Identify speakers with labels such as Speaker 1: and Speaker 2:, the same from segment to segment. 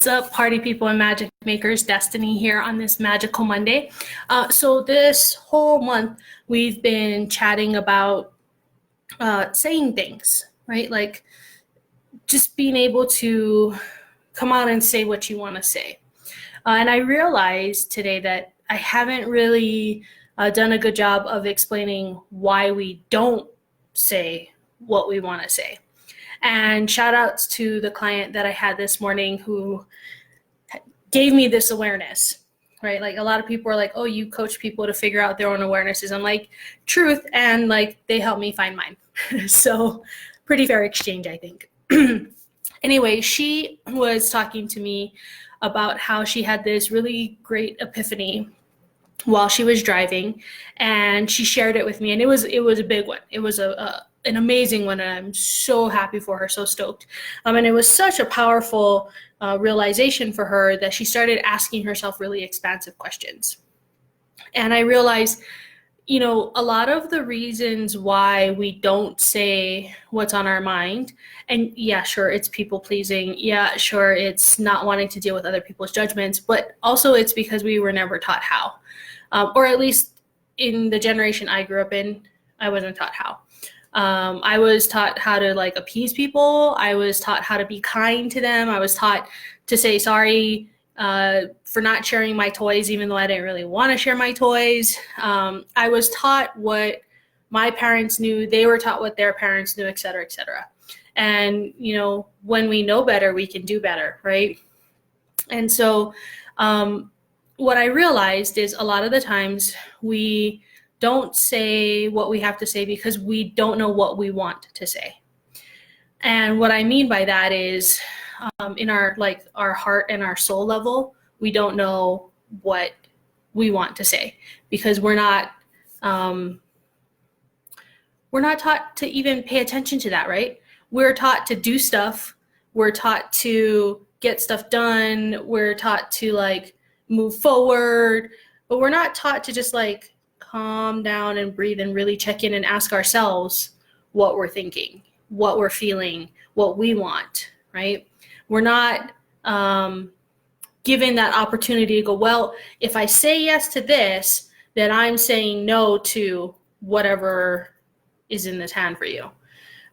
Speaker 1: What's up, party people and magic makers? Destiny here on this magical Monday. So this whole month we've been chatting about saying things, right? Like just being able to come out and say what you want to say. And I realized today that I haven't really done a good job of explaining why we don't say what we want to say. And shout outs to the client that I had this morning who gave me this awareness, right? Like a lot of people are like, oh, you coach people to figure out their own awarenesses. I'm like, truth. And like, they helped me find mine. So pretty fair exchange, I think. Anyway, she was talking to me about how she had this really great epiphany while she was driving, and she shared it with me, and it was a big one. It was an amazing one, and I'm so happy for her, so stoked. And it was such a powerful realization for her that she started asking herself really expansive questions. And I realized, you know, a lot of the reasons why we don't say what's on our mind, and yeah, sure, it's people pleasing. Yeah, sure, it's not wanting to deal with other people's judgments, but also it's because we were never taught how. Or at least in the generation I grew up in, I wasn't taught how. I was taught how to like appease people. I was taught how to be kind to them. I was taught to say sorry for not sharing my toys, even though I didn't really want to share my toys. I was taught what my parents knew. They were taught what their parents knew, et cetera, et cetera. And, you know, when we know better, we can do better, right? And so what I realized is a lot of the times we don't say what we have to say because we don't know what we want to say. And what I mean by that is in our heart and our soul level, we don't know what we want to say because we're not taught to even pay attention to that, right? We're taught to do stuff. We're taught to get stuff done. We're taught to like move forward, but we're not taught to just like calm down and breathe and really check in and ask ourselves what we're thinking, what we're feeling, what we want, right? We're not given that opportunity to go, well, if I say yes to this, then I'm saying no to whatever is in this hand for you.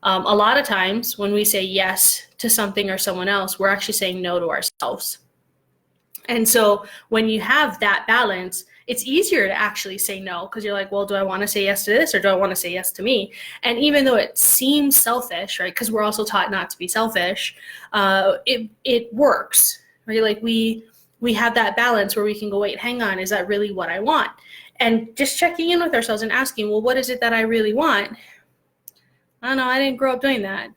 Speaker 1: A lot of times when we say yes to something or someone else, we're actually saying no to ourselves. And so when you have that balance, it's easier to actually say no because you're like, well, do I want to say yes to this or do I want to say yes to me? And even though it seems selfish, right, because we're also taught not to be selfish, it works, right? Like we have that balance where we can go, wait, hang on, is that really what I want? And just checking in with ourselves and asking, well, what is it that I really want? I don't know, I didn't grow up doing that,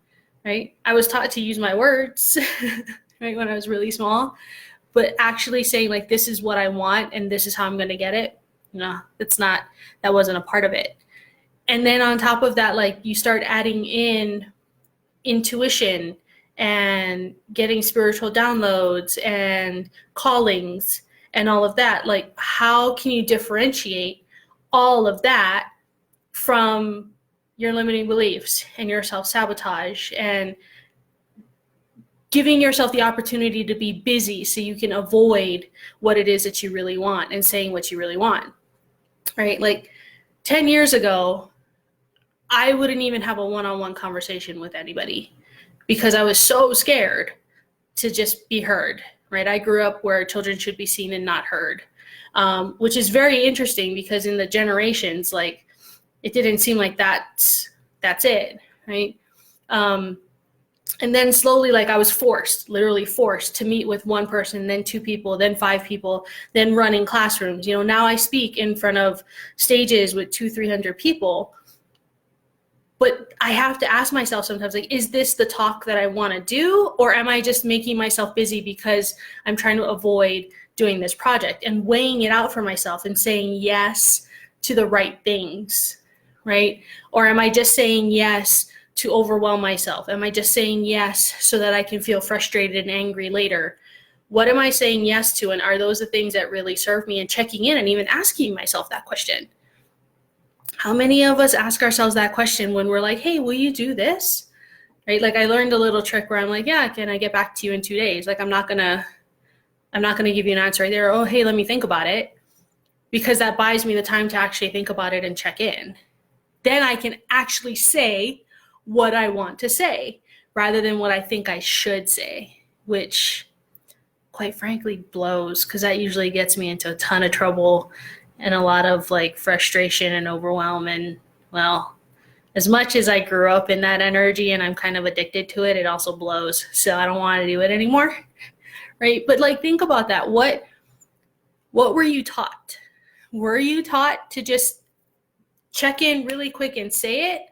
Speaker 1: right? I was taught to use my words, right, when I was really small. But actually saying like, this is what I want and this is how I'm going to get it. No, that wasn't a part of it. And then on top of that, like you start adding in intuition and getting spiritual downloads and callings and all of that. Like, how can you differentiate all of that from your limiting beliefs and your self-sabotage and giving yourself the opportunity to be busy so you can avoid what it is that you really want and saying what you really want, right? Like 10 years ago, I wouldn't even have a one-on-one conversation with anybody because I was so scared to just be heard, right? I grew up where children should be seen and not heard, which is very interesting because in the generations, like it didn't seem like that's it, right? And then slowly, like I was literally forced to meet with one person, then two people, then five people, then running classrooms. You know, now I speak in front of stages with 200-300 people. But I have to ask myself sometimes, like, is this the talk that I want to do? Or am I just making myself busy because I'm trying to avoid doing this project and weighing it out for myself and saying yes to the right things, right? Or am I just saying yes to overwhelm myself? Am I just saying yes so that I can feel frustrated and angry later? What am I saying yes to? And are those the things that really serve me? And checking in and even asking myself that question. How many of us ask ourselves that question when we're like, hey, will you do this? Right? Like I learned a little trick where I'm like, yeah, can I get back to you in 2 days? Like I'm not gonna I'm not going to give you an answer right there. Oh, hey, let me think about it, because that buys me the time to actually think about it and check in. Then I can actually say what I want to say rather than what I think I should say, which quite frankly blows, because that usually gets me into a ton of trouble and a lot of like frustration and overwhelm. And well, as much as I grew up in that energy and I'm kind of addicted to it, it also blows. So I don't want to do it anymore. Right? But like, think about that. What were you taught? Were you taught to just check in really quick and say it?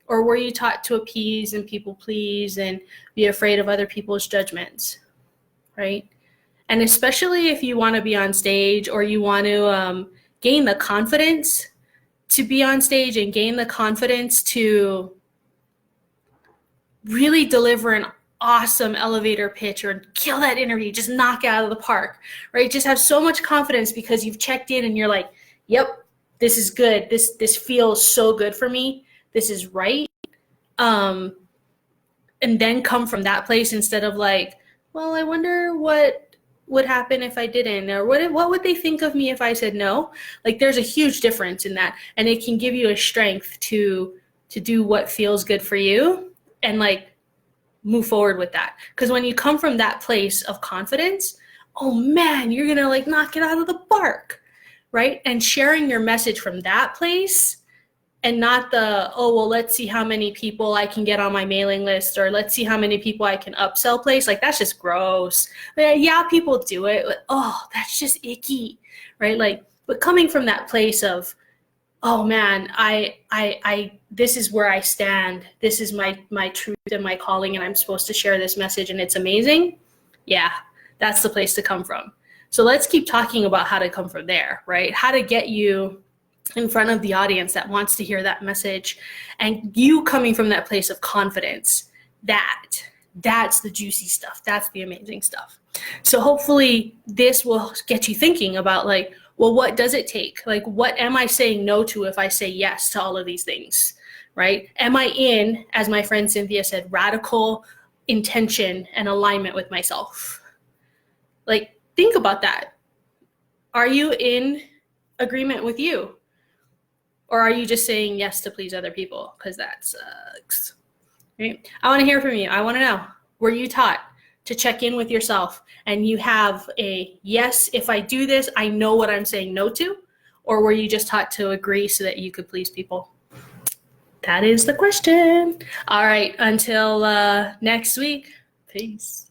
Speaker 1: Or were you taught to appease and people please and be afraid of other people's judgments? Right? And especially if you want to be on stage, or you want to gain the confidence to be on stage and gain the confidence to really deliver an awesome elevator pitch or kill that interview, just knock it out of the park, right? Just have so much confidence because you've checked in and you're like, yep, this is good. This feels so good for me. This is right. And then come from that place instead of like, well, I wonder what would happen if I didn't, or what would they think of me if I said no? Like, there's a huge difference in that, and it can give you a strength to do what feels good for you and like move forward with that. Because when you come from that place of confidence, oh man, you're gonna like knock it out of the park, right? And sharing your message from that place, and not the, oh, well, let's see how many people I can get on my mailing list, or let's see how many people I can upsell place. Like, that's just gross. Yeah, people do it, but oh, that's just icky, right? Like, but coming from that place of, oh man, I this is where I stand. This is my truth and my calling, and I'm supposed to share this message, and it's amazing. Yeah, that's the place to come from. So let's keep talking about how to come from there, right? How to get you in front of the audience that wants to hear that message, and you coming from that place of confidence. That's the juicy stuff. That's the amazing stuff. So hopefully this will get you thinking about like, well, what does it take? Like, what am I saying no to if I say yes to all of these things, right? Am I in, as my friend Cynthia said, radical intention and alignment with myself? Like, think about that. Are you in agreement with you? Or are you just saying yes to please other people? Because that sucks. Right? I want to hear from you. I want to know, were you taught to check in with yourself and you have a yes, if I do this, I know what I'm saying no to? Or were you just taught to agree so that you could please people? That is the question. All right, until next week, peace.